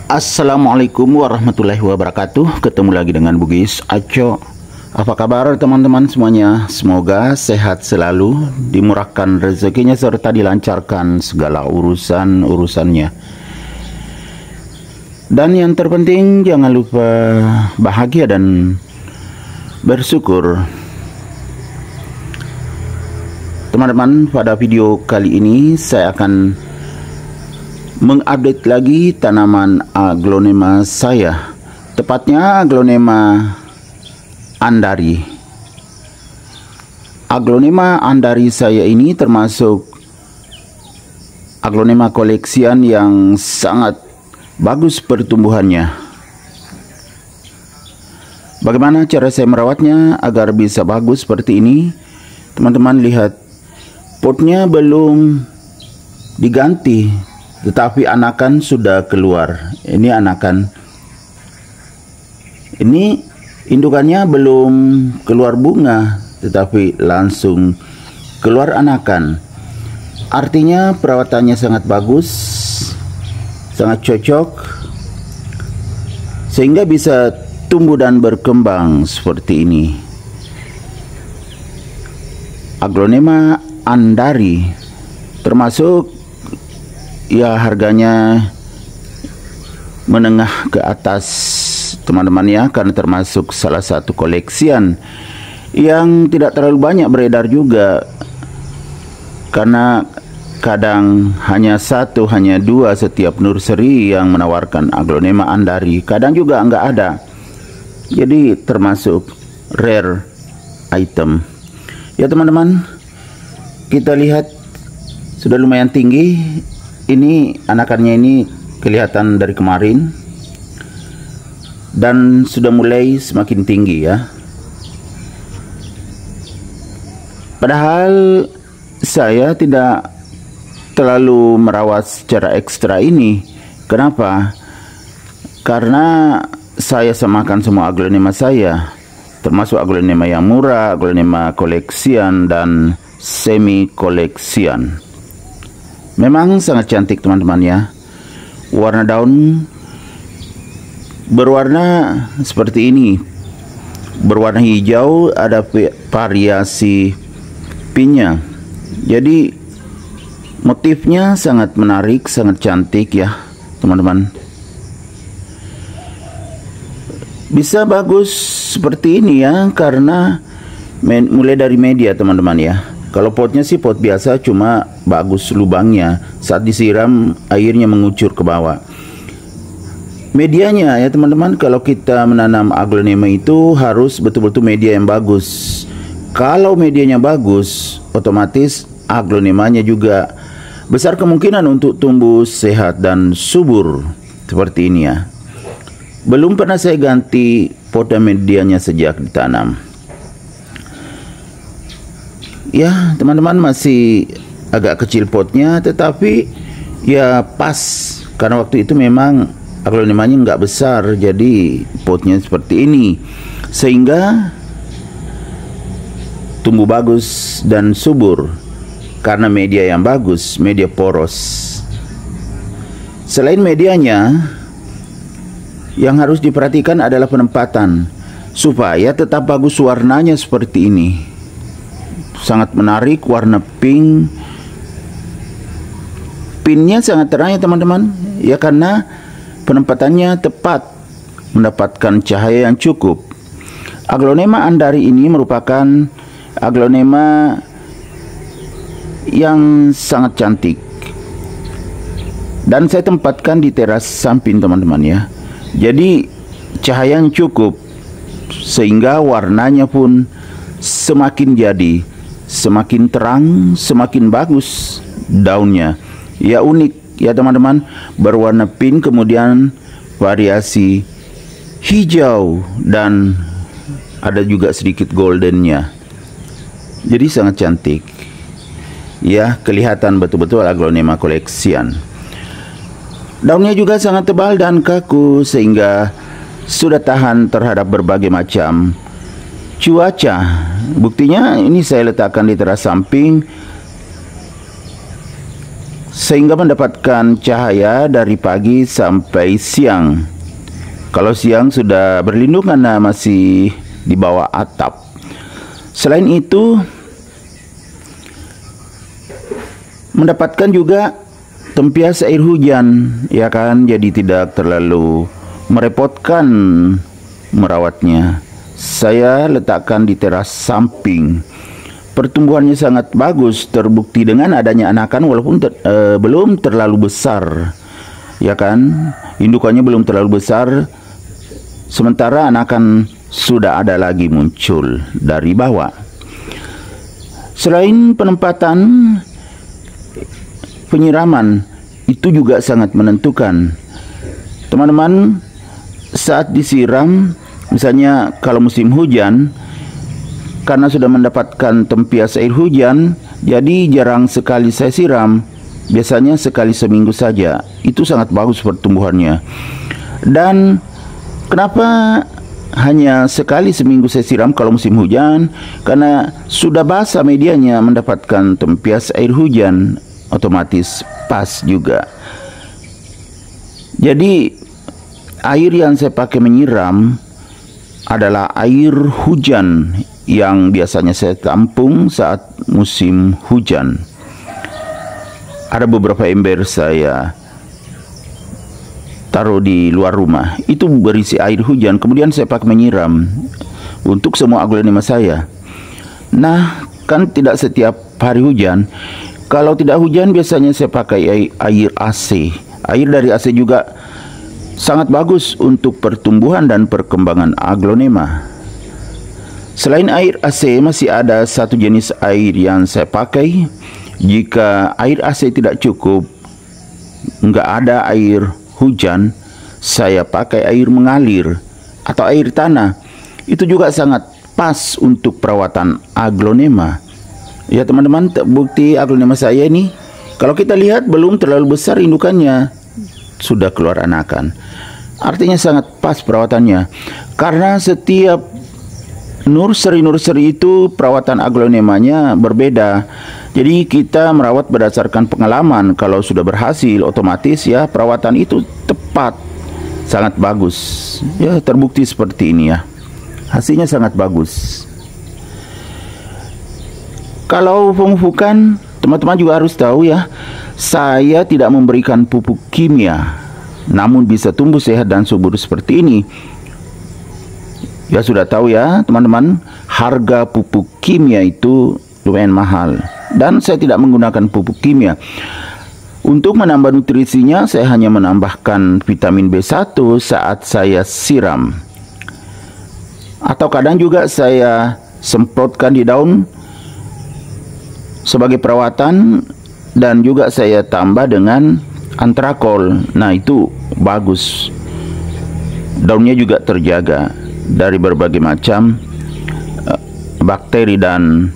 Assalamualaikum warahmatullahi wabarakatuh. Ketemu lagi dengan Bugis Aco. Apa kabar teman-teman semuanya? Semoga sehat selalu, dimurahkan rezekinya serta dilancarkan segala urusan-urusannya. Dan yang terpenting jangan lupa bahagia dan bersyukur. Teman-teman, pada video kali ini saya akan mengupdate lagi tanaman aglonema saya, tepatnya aglonema andari. Aglonema andari saya ini termasuk aglonema koleksian yang sangat bagus pertumbuhannya. Bagaimana cara saya merawatnya agar bisa bagus seperti ini? Teman-teman lihat, potnya belum diganti, tetapi anakan sudah keluar. Ini anakan. Ini indukannya belum keluar bunga, tetapi langsung keluar anakan. Artinya perawatannya sangat bagus, sangat cocok, sehingga bisa tumbuh dan berkembang seperti ini. Aglonema andari termasuk ya harganya menengah ke atas teman-teman ya, karena termasuk salah satu koleksian yang tidak terlalu banyak beredar juga, karena kadang hanya satu, hanya dua setiap nursery yang menawarkan aglonema andari, kadang juga nggak ada. Jadi termasuk rare item ya teman-teman. Kita lihat sudah lumayan tinggi. Ini anakannya, ini kelihatan dari kemarin dan sudah mulai semakin tinggi ya. Padahal saya tidak terlalu merawat secara ekstra ini. Kenapa? Karena saya samakan semua aglonema saya, termasuk aglonema yang murah, aglonema koleksian dan semi koleksian. Memang sangat cantik teman-teman ya. Warna daun berwarna seperti ini, berwarna hijau, ada variasi pinnya. Jadi motifnya sangat menarik, sangat cantik ya teman-teman. Bisa bagus seperti ini ya, karena mulai dari media teman-teman ya. Kalau potnya sih pot biasa, cuma bagus lubangnya, saat disiram airnya mengucur ke bawah. Medianya ya teman-teman, kalau kita menanam aglonema itu harus betul-betul media yang bagus. Kalau medianya bagus, otomatis aglonemanya juga besar kemungkinan untuk tumbuh sehat dan subur seperti ini ya. Belum pernah saya ganti pot dan medianya sejak ditanam. Ya teman-teman, masih agak kecil potnya, tetapi ya pas, karena waktu itu memang aglonemanya nggak besar, jadi potnya seperti ini, sehingga tumbuh bagus dan subur karena media yang bagus, media poros. Selain medianya, yang harus diperhatikan adalah penempatan supaya tetap bagus warnanya seperti ini. Sangat menarik, warna pink. Pinnya sangat terang ya teman-teman ya, karena penempatannya tepat, mendapatkan cahaya yang cukup. Aglonema andari ini merupakan aglonema yang sangat cantik, dan saya tempatkan di teras samping teman-teman ya. Jadi cahaya yang cukup, sehingga warnanya pun semakin jadi, semakin terang, semakin bagus daunnya. Ya unik ya teman-teman, berwarna pink, kemudian variasi hijau, dan ada juga sedikit goldennya. Jadi sangat cantik ya, kelihatan betul-betul aglonema koleksian. Daunnya juga sangat tebal dan kaku, sehingga sudah tahan terhadap berbagai macam cuaca. Buktinya ini saya letakkan di teras samping sehingga mendapatkan cahaya dari pagi sampai siang. Kalau siang sudah berlindung karena masih di bawah atap. Selain itu, mendapatkan juga tempias air hujan, ya kan, jadi tidak terlalu merepotkan merawatnya. Saya letakkan di teras samping. Pertumbuhannya sangat bagus, terbukti dengan adanya anakan walaupun belum terlalu besar, ya kan, indukannya belum terlalu besar, sementara anakan sudah ada lagi muncul dari bawah. Selain penempatan, penyiraman itu juga sangat menentukan. Teman-teman, saat disiram, misalnya kalau musim hujan, karena sudah mendapatkan tempias air hujan, jadi jarang sekali saya siram. Biasanya sekali seminggu saja. Itu sangat bagus pertumbuhannya. Dan kenapa hanya sekali seminggu saya siram kalau musim hujan? Karena sudah basah medianya, mendapatkan tempias air hujan, otomatis pas juga. Jadi air yang saya pakai menyiram adalah air hujan yang biasanya saya tampung saat musim hujan. Ada beberapa ember saya taruh di luar rumah, itu berisi air hujan, kemudian saya pakai menyiram untuk semua aglonema saya. Nah, kan tidak setiap hari hujan. Kalau tidak hujan, biasanya saya pakai air AC. Air dari AC juga sangat bagus untuk pertumbuhan dan perkembangan aglonema. Selain air AC, masih ada satu jenis air yang saya pakai. Jika air AC tidak cukup, nggak ada air hujan, saya pakai air mengalir atau air tanah. Itu juga sangat pas untuk perawatan aglonema. Ya teman-teman, terbukti aglonema saya ini, kalau kita lihat belum terlalu besar indukannya, sudah keluar anakan. Artinya sangat pas perawatannya. Karena setiap nursery itu perawatan aglonemanya berbeda. Jadi kita merawat berdasarkan pengalaman. Kalau sudah berhasil, otomatis ya perawatan itu tepat, sangat bagus. Ya terbukti seperti ini ya. Hasilnya sangat bagus. Kalau pemupukan, teman-teman juga harus tahu ya, saya tidak memberikan pupuk kimia, namun bisa tumbuh sehat dan subur seperti ini. Ya sudah tahu ya teman-teman, harga pupuk kimia itu lumayan mahal. Dan saya tidak menggunakan pupuk kimia. Untuk menambah nutrisinya, saya hanya menambahkan vitamin B1 saat saya siram. Atau kadang juga saya semprotkan di daun sebagai perawatan. Dan juga saya tambah dengan antrakol. Nah itu bagus. Daunnya juga terjaga dari berbagai macam bakteri dan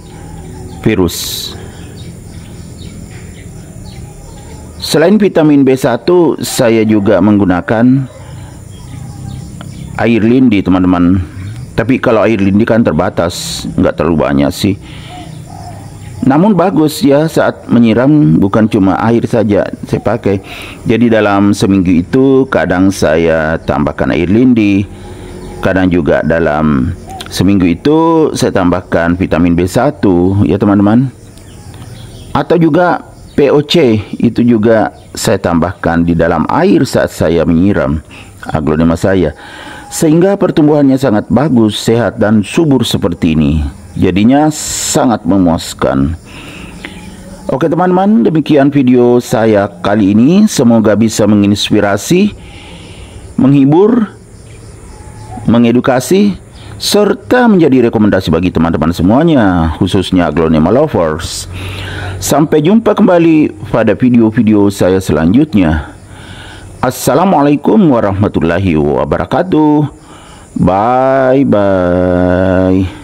virus. Selain vitamin B1, saya juga menggunakan air lindi teman-teman. Tapi kalau air lindi kan terbatas, nggak terlalu banyak sih. Namun bagus ya, saat menyiram bukan cuma air saja saya pakai. Jadi dalam seminggu itu kadang saya tambahkan air lindi, kadang juga dalam seminggu itu saya tambahkan vitamin B1 ya teman-teman. Atau juga POC itu juga saya tambahkan di dalam air saat saya menyiram aglonema saya. Sehingga pertumbuhannya sangat bagus, sehat dan subur seperti ini. Jadinya sangat memuaskan. Oke teman-teman, demikian video saya kali ini. Semoga bisa menginspirasi, menghibur, mengedukasi, serta menjadi rekomendasi bagi teman-teman semuanya, khususnya aglonema lovers. Sampai jumpa kembali pada video-video saya selanjutnya. Assalamualaikum warahmatullahi wabarakatuh. Bye bye.